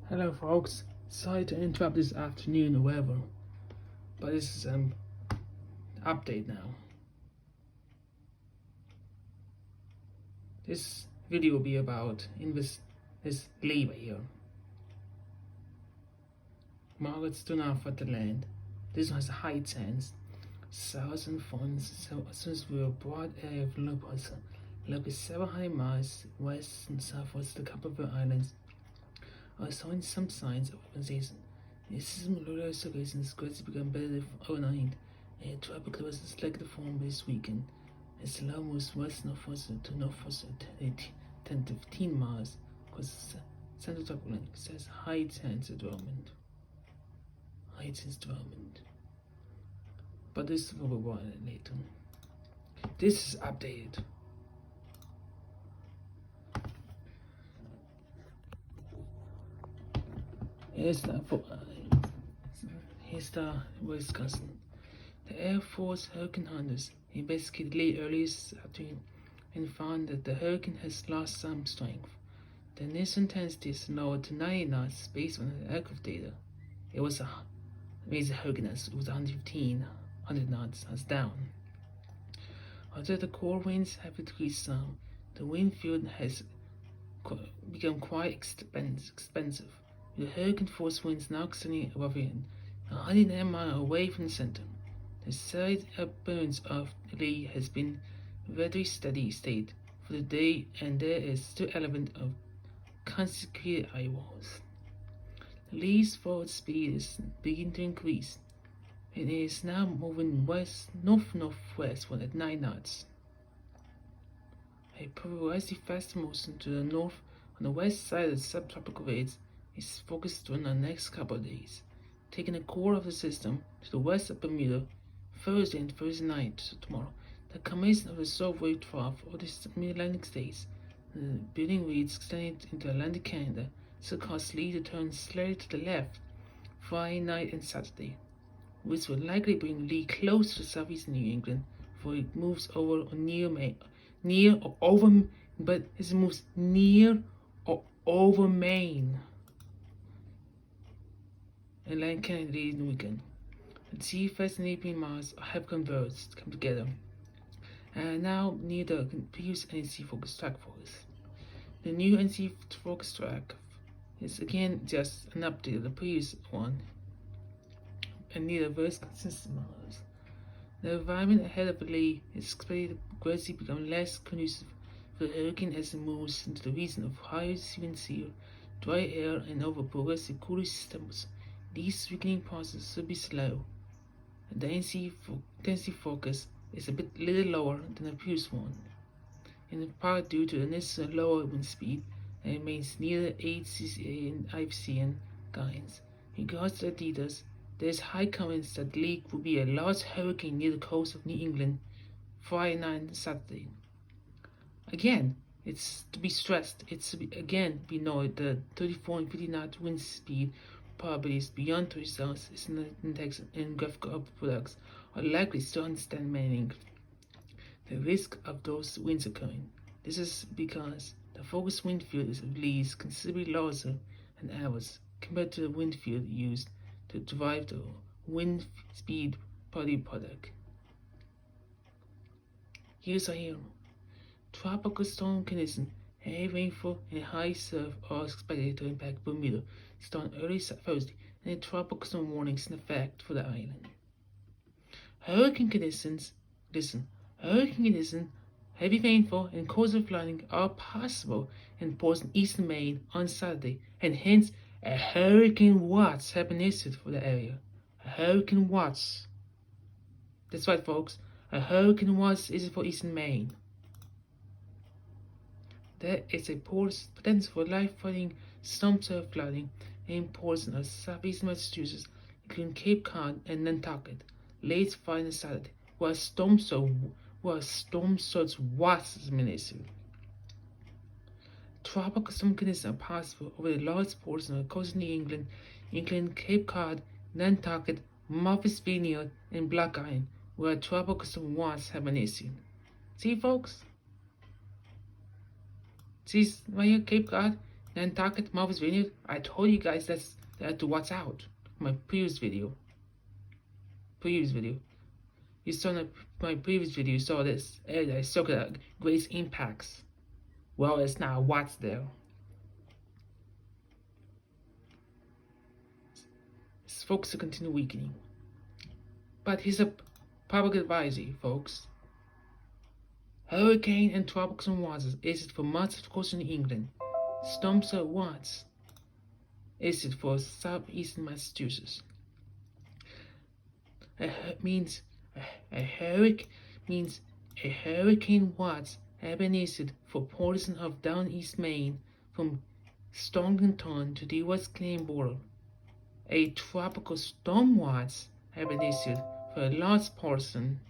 Hello folks, sorry to interrupt this afternoon or whatever, but this is update now. This video will be about this lever here. Markets do not for the land. This one has a high chance. Southern funds, so since we were broad area of Lopez, located 700 miles west and southwest of the Copperfield Islands, are showing some signs of organization. The system lunar circulations gradually become better overnight, and tropical was likely to form this weekend. As low moves west northwest to northwest at 10 to 15 miles, because central tropical says high chance of development. High chance development. But this will be brought later. This is updated. Here's the Wisconsin. The Air Force Hurricane Hunters investigated late early this afternoon and found that the hurricane has lost some strength. The initial intensity is lowered to 90 knots based on the aircraft data. It was a major hurricane, it was 100 knots, that's down. Although the core winds have decreased some, the wind field has become quite expensive. The hurricane force winds now extending above it, 110 miles away from the center. The side appearance of Lee has been very steady state for the day, and there is still element of consecutive eye walls. Lee's forward speed is beginning to increase. It is now moving northwest at 9 knots. A progressively faster motion to the north on the west side of the subtropical waves is focused during the next couple of days, taking the core of the system to the west of Bermuda Thursday and Thursday night tomorrow. The combination of the south wave trough of the mid-Atlantic states and the building reeds extending into Atlantic Canada so cause Lee to turn slightly to the left Friday night and Saturday, which will likely bring Lee close to southeastern New England before it moves over or near or over Maine. Atlantic Canada leading weekend. The GFS and AP Mars have come together, and now near the previous NC focus track focus. The new NC focus track is again just an update of the previous one, and near the very consistent models. The environment ahead of Lee is expected to gradually become less conducive for the hurricane as it moves into the region of higher wind shear, dry air, and over progressive cooler systems. These weakening processes should be slow. The intensity focus is a little lower than the previous one, in part due to the necessary lower wind speed, and remains near the HCCA and IFCN guidance. In regards to the details, there is high confidence that Lee will be a large hurricane near the coast of New England Friday night and Saturday. Again, it's to be stressed, be noted that 34 and 50 knot wind speed probabilities beyond 30 cells is in the text and graphical products are likely to understand meaning the risk of those winds occurring. This is because the focused wind field of Lee is considerably larger than ours compared to the wind field used to derive the wind speed product. Here's a hero. Tropical storm conditions, heavy rainfall and high surf are expected to impact Bermuda starting early Thursday, and the tropical storm warnings in effect for the island. Hurricane conditions, heavy rainfall and coastal flooding are possible in ports in eastern Maine on Saturday, and hence a hurricane watch has been issued for the area. A hurricane watch. That's right, folks. A hurricane watch is for eastern Maine. There is a potential for life-threatening storm surge flooding in ports of southeastern Massachusetts, including Cape Cod and Nantucket, late Friday and Saturday, where storm surge watch has been issued. Tropical storm conditions are possible over the large portions of the coast of New England, including Cape Cod, Nantucket, Martha's Vineyard, and Block Island, where tropical storm watch have been issued. See, folks? See right here, Cape Cod, Nantucket, Martha's Vineyard. I told you guys that's what's out. My previous video. You saw my previous video. You saw this area. I saw the greatest impacts. Well, it's now what's there. Its focus to continue weakening. But here's a public advisory, folks. Hurricane and tropical waters issued for much of coastal New England. Storms at once issued for southeastern Massachusetts. A hurricane watch have been issued for portions of down east Maine from Stormington to the U.S. Canadian border. A tropical storm watch have been issued for a large portion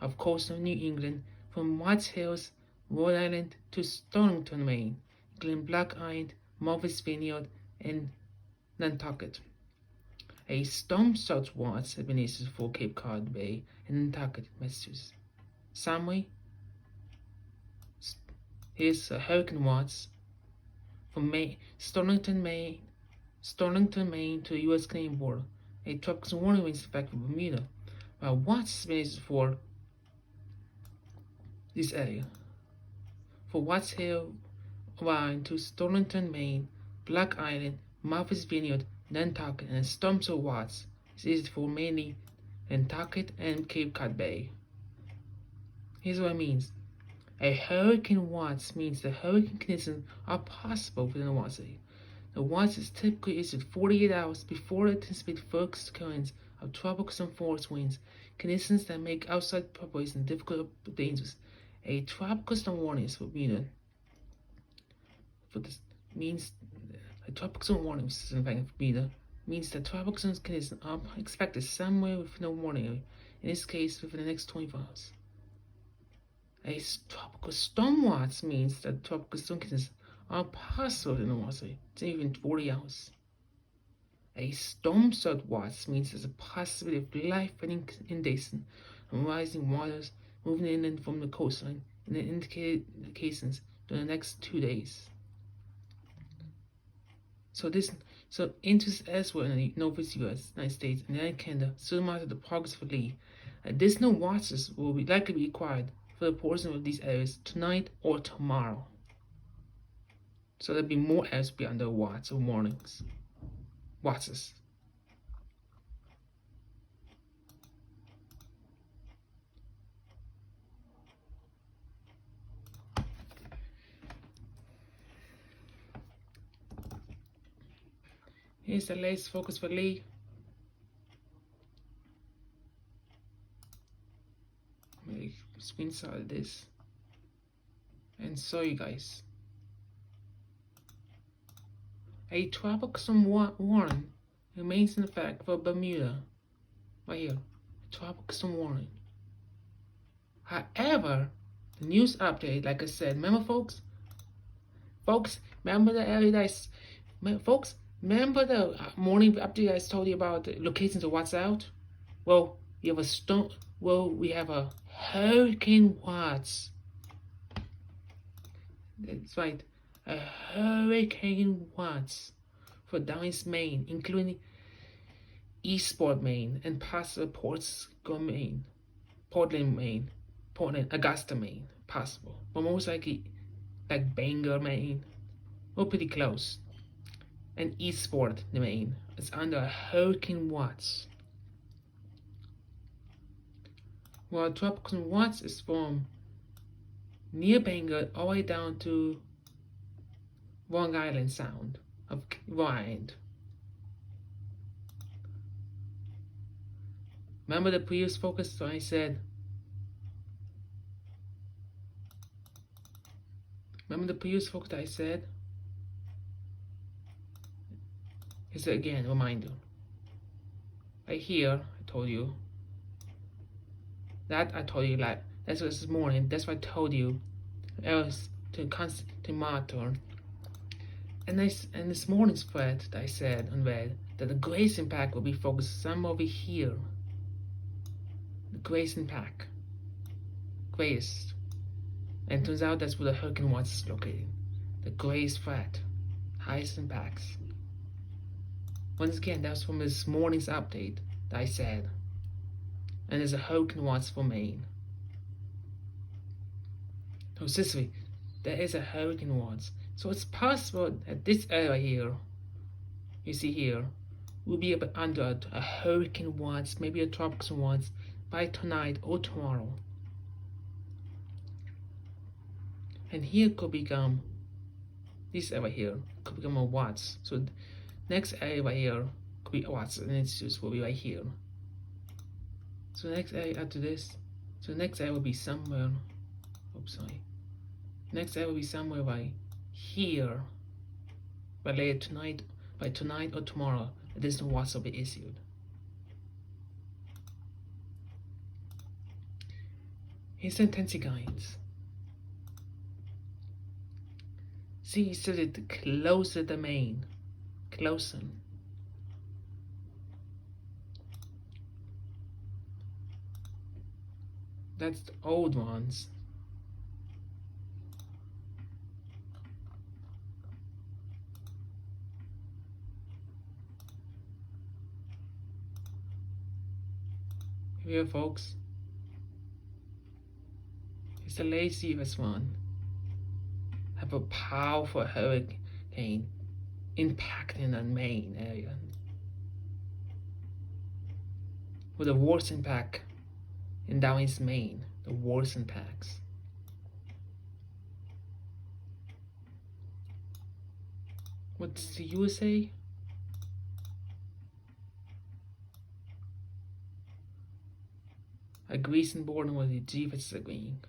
of coastal New England from Watts Hills, Rhode Island to Stonington, Maine, including Black Island, Martha's Vineyard, and Nantucket. A storm surge watch has been issued for Cape Cod Bay and Nantucket, Massachusetts. Summary: here's a hurricane watch from Stonington, Maine to the U.S. Canadian border. A tropical warning remains in effect for Bermuda, while watch has been issued for this area. For Watts Hill Line to Stonington, Maine, Black Island, Martha's Vineyard, Nantucket, and storm surge watch is issued for mainly Nantucket and Cape Cod Bay. Here's what it means. A hurricane watch means the hurricane conditions are possible within the watch area. The watch is typically issued 48 hours before the anticipated first occurrence of tropical and force winds, conditions that make outside preparation difficult or dangerous. A tropical storm warning is for Bermuda. For this means a tropical storm warning system for Bermuda means that tropical storm conditions are expected somewhere within the warning area. In this case, within the next 24 hours. A tropical storm watch means that tropical storm conditions are possible in the watch area. It's even 40 hours. A storm surge watch means there's a possibility of life-threatening inundation and rising waters moving inland from the coastline in the indicated locations during the next 2 days. So interests elsewhere in the Northwest U.S., United States, and United Canada still monitor the progress of the lead. Additional watches will likely be required for the portion of these areas tonight or tomorrow. So there'll be more areas be under watch or warnings. Watches. Here's the latest focus for Lee. Let me screenshot this and show you guys. A tropical storm warning remains in effect for Bermuda. Right here, a tropical storm warning. However, the news update, like I said, remember folks, remember the area that remember the morning update I told you about the locations of what's out? Well, we have a hurricane watch. That's right, a hurricane watch for down east Maine, including Eastport, Maine, and possible Portland, Maine, Augusta, Maine, possible, but most likely like Bangor, Maine, or pretty close. And Eastport, Maine, is under a hurricane watch. While tropical watch is from near Bangor all the way down to Long Island Sound of Long Island. Remember the previous focus? So I said, Here's again, reminder. Right here, I told you. That I told you, like, that's what this morning. That's what I told you. Else to constantly monitor. And this morning's thread that I said on red, that the greatest impact will be focused somewhere over here. The greatest impact. Greatest. And it turns out that's where the hurricane watch is located. The greatest threat. highest impacts. Once again, that's from this morning's update that I said. And there's a hurricane watch for Maine. So seriously, there is a hurricane watch. So it's possible that this area here, you see here, will be under a hurricane watch, maybe a tropical watch, by tonight or tomorrow. And here could become, this area here could become a watch. So next area right here could be a watch, and it's just will be right here. So next area after this, so next area will be somewhere, oops sorry. Next area will be somewhere right here. By later tonight, by tonight or tomorrow, this watch will be issued. Here's the intensity guides. See, so that closer the Maine, closer. That's the old ones. Here, folks. It's the laziest one. Have a powerful hurricane impacting the Maine area. With the worst impact in down East Maine, the worst impacts. What's the USA? Agrees in border with the Jeeves agreeing.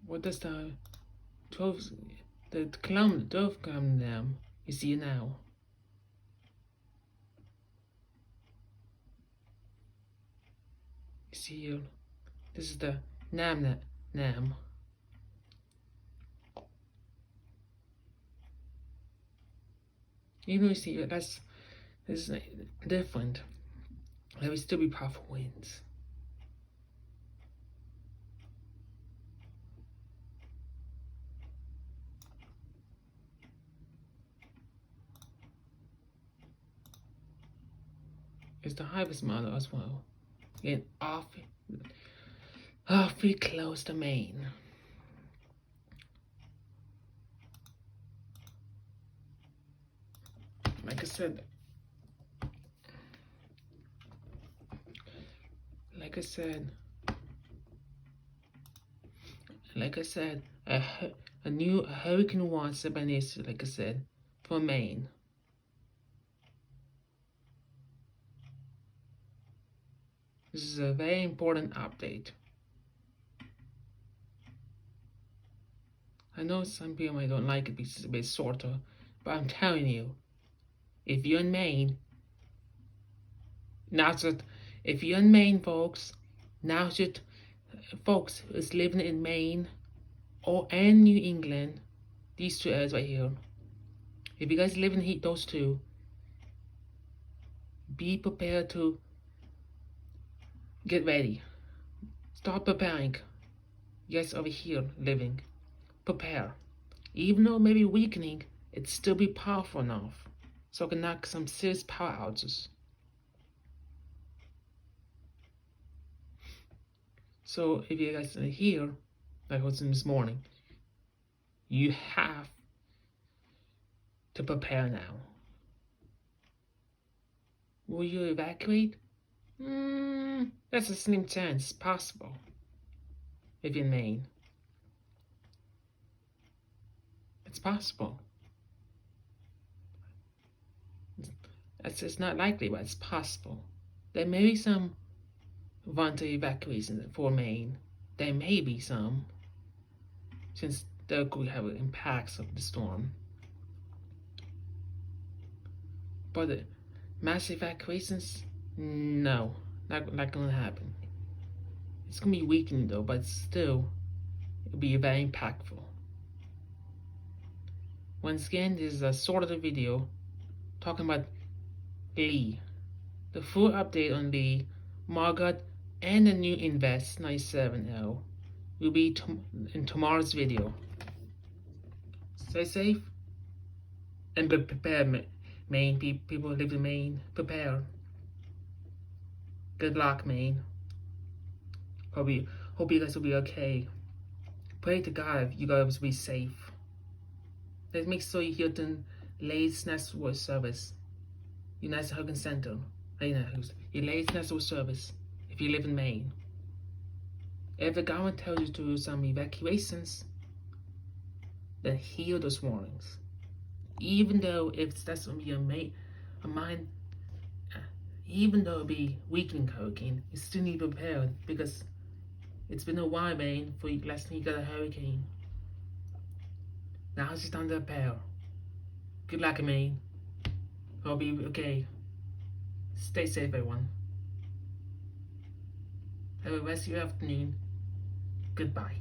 What does the 12 kilometer dam you see now? You see here, this is the Nam. You know, you see, this is different. There will still be powerful winds. It's the harvest model as well. Again, awfully close to Maine. Like I said, a new hurricane watch has been issued, like I said, for Maine. This is a very important update. I know some people might don't like it because it's a bit shorter, but I'm telling you, if you're in Maine, folks, folks who's living in Maine or in New England, these two areas right here, if you guys live in those two, be prepared to get ready. Start preparing. Yes, over here living, prepare. Even though it may be weakening, it still be powerful enough so it can knock some serious power outages. So if you guys are here, like I was in this morning, you have to prepare now. Will you evacuate? That's a slim chance possible if you're in Maine. It's possible. It's not likely, but it's possible. There may be some voluntary evacuation for Maine. There may be some, since there could have impacts of the storm. But the mass evacuations, no, not gonna happen. It's gonna be weakening though, but still, it'll be very impactful. Once again, this is a sort of a video talking about Lee. The full update on Lee, Margaret and the new Invest 970 will be in tomorrow's video. Stay safe and be prepared, Maine. People who live in Maine, prepare. Good luck, Maine. Hope you guys will be okay. Pray to God you guys will be safe. Let's make sure you Hilton Lay's Network Service. United Hurricane Center. Your Lay's Network Service if you live in Maine. If the government tells you to do some evacuations, then hear those warnings. Even though if that's gonna be even though it'll be weakening hurricane, you still need to be prepared because it's been a while, Maine, for last time you got a hurricane. Now it's just time to prepare. Good luck, Maine. I'll be okay. Stay safe, everyone. Have a rest of your afternoon. Goodbye.